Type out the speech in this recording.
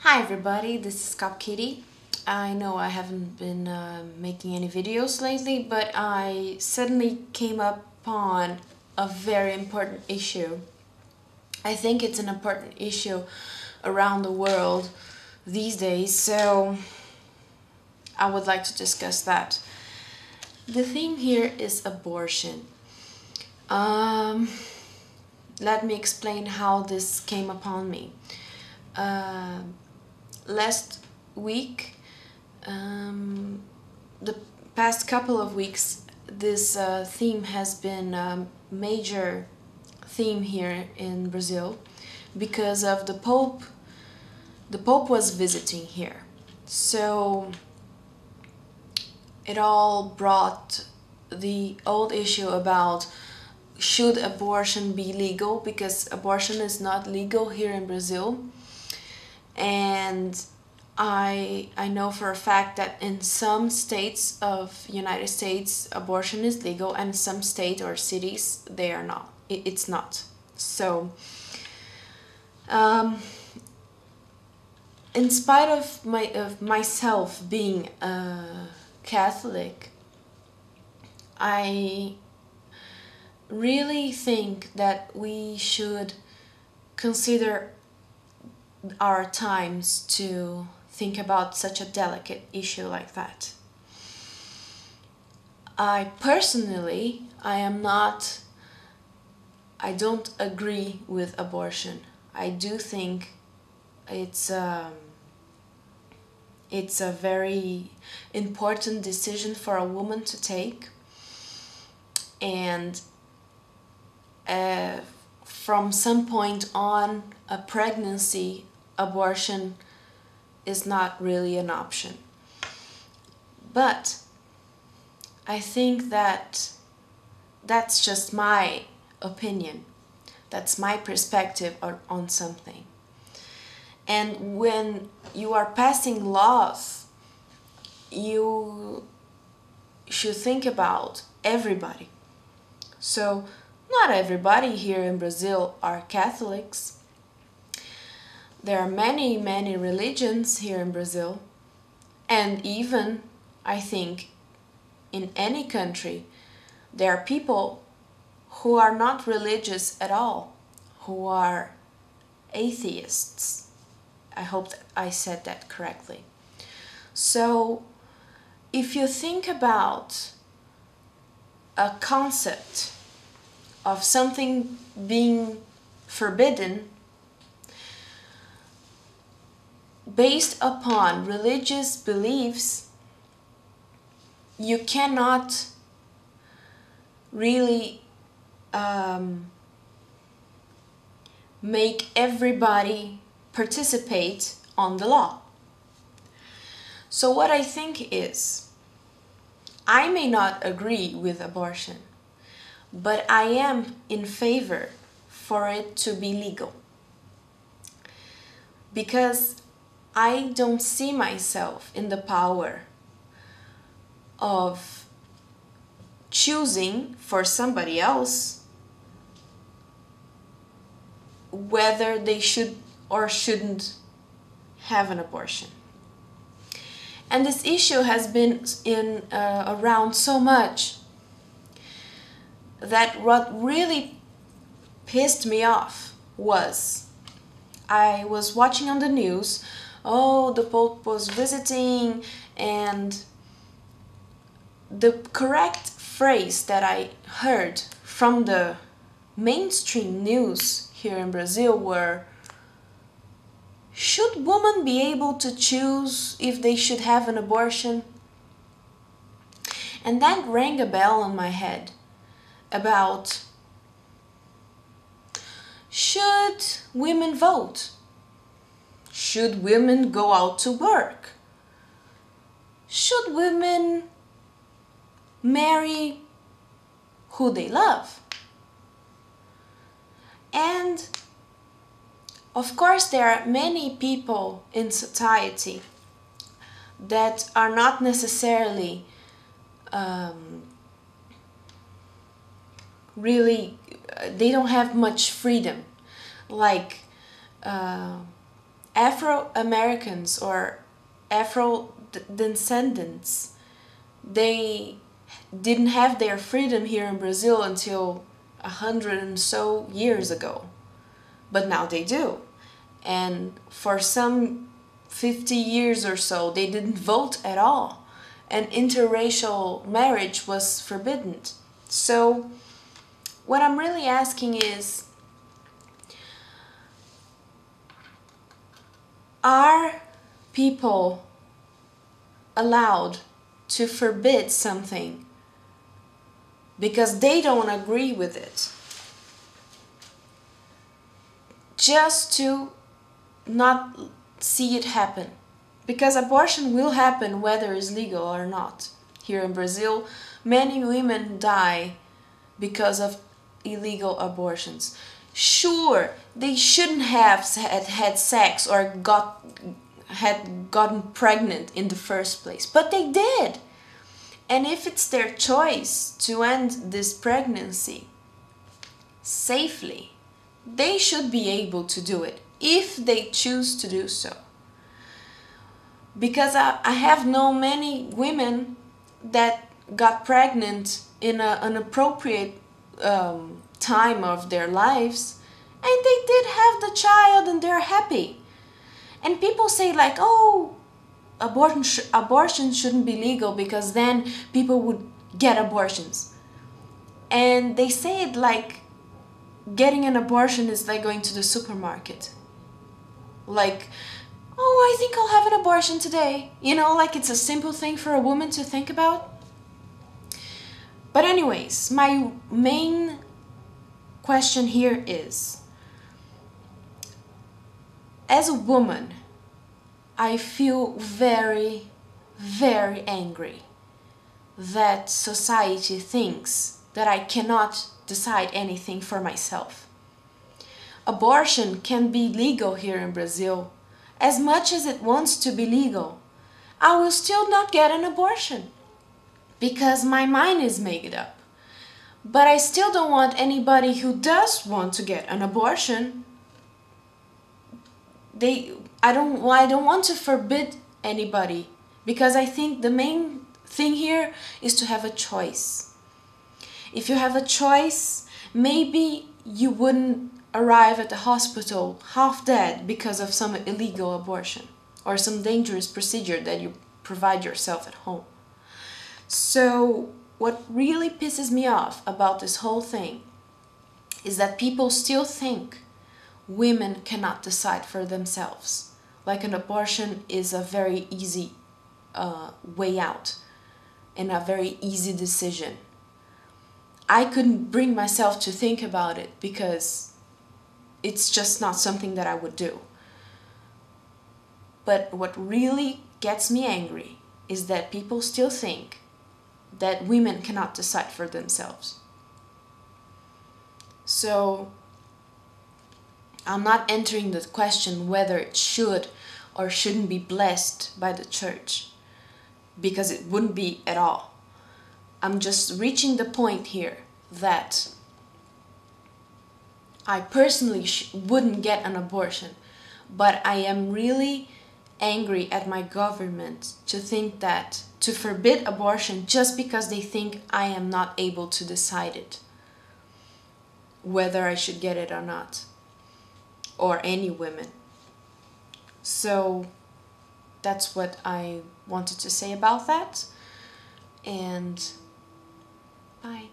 Hi everybody, this is Cop Kitty. I know I haven't been making any videos lately, but I suddenly came upon a very important issue. I think it's an important issue around the world these days, so I would like to discuss that. The theme here is abortion. Um, Let me explain how this came upon me. Last week, the past couple of weeks, this theme has been a major theme here in Brazil because of the Pope. The Pope was visiting here, so it all brought the old issue about should abortion be legal, because abortion is not legal here in Brazil. And I know for a fact that in some states of United States abortion is legal, and some state or cities they are not. It's not. So in spite of myself being a Catholic, I really think that we should consider our times to think about such a delicate issue like that. I personally, I don't agree with abortion. I do think it's a very important decision for a woman to take, and from some point on a pregnancy, abortion is not really an option. But I think that that's just my opinion. That's my perspective on something. And when you are passing laws, you should think about everybody. So not everybody here in Brazil are Catholics. There are many, many religions here in Brazil, and even, I think, in any country, there are people who are not religious at all, who are atheists. I hope that I said that correctly. So, if you think about a concept of something being forbidden based upon religious beliefs, you cannot really make everybody participate on the law. So what I think is, I may not agree with abortion, but I am in favor for it to be legal, because I don't see myself in the power of choosing for somebody else whether they should or shouldn't have an abortion. And this issue has been around so much that what really pissed me off was, I was watching on the news, oh, the Pope was visiting, and the correct phrase that I heard from the mainstream news here in Brazil were, should women be able to choose if they should have an abortion? And that rang a bell in my head about, should women vote? Should women go out to work? Should women marry who they love? And of course, there are many people in society that are not necessarily really, they don't have much freedom, like Afro-Americans or Afro-descendants, they didn't have their freedom here in Brazil until 100 and so years ago. But now they do. And for some 50 years or so, they didn't vote at all. And interracial marriage was forbidden. So what I'm really asking is, are people allowed to forbid something because they don't agree with it, just to not see it happen? Because abortion will happen whether it's legal or not. Here in Brazil, many women die because of illegal abortions. Sure, they shouldn't have had sex or had gotten pregnant in the first place, but they did. And if it's their choice to end this pregnancy safely, they should be able to do it if they choose to do so. Because I have known many women that got pregnant in an appropriate time of their lives, and they did have the child and they're happy. And people say like, oh, abortion shouldn't be legal because then people would get abortions. And they say it like getting an abortion is like going to the supermarket. Like, oh, I think I'll have an abortion today. You know, like it's a simple thing for a woman to think about. But anyways, my main question here is, as a woman, I feel very, very angry that society thinks that I cannot decide anything for myself. Abortion can be legal here in Brazil as much as it wants to be legal. I will still not get an abortion because my mind is made up. But I still don't want anybody who does want to get an abortion. I don't want to forbid anybody, because I think the main thing here is to have a choice. If you have a choice, maybe you wouldn't arrive at the hospital half dead because of some illegal abortion or some dangerous procedure that you provide yourself at home. So what really pisses me off about this whole thing is that people still think women cannot decide for themselves. Like an abortion is a very easy way out and a very easy decision. I couldn't bring myself to think about it because it's just not something that I would do. But what really gets me angry is that people still think that women cannot decide for themselves. So I'm not entering the question whether it should or shouldn't be blessed by the church, because it wouldn't be at all. I'm just reaching the point here that I personally wouldn't get an abortion, but I am really angry at my government to think that, to forbid abortion just because they think I am not able to decide it, whether I should get it or not, or any women. So that's what I wanted to say about that, and bye.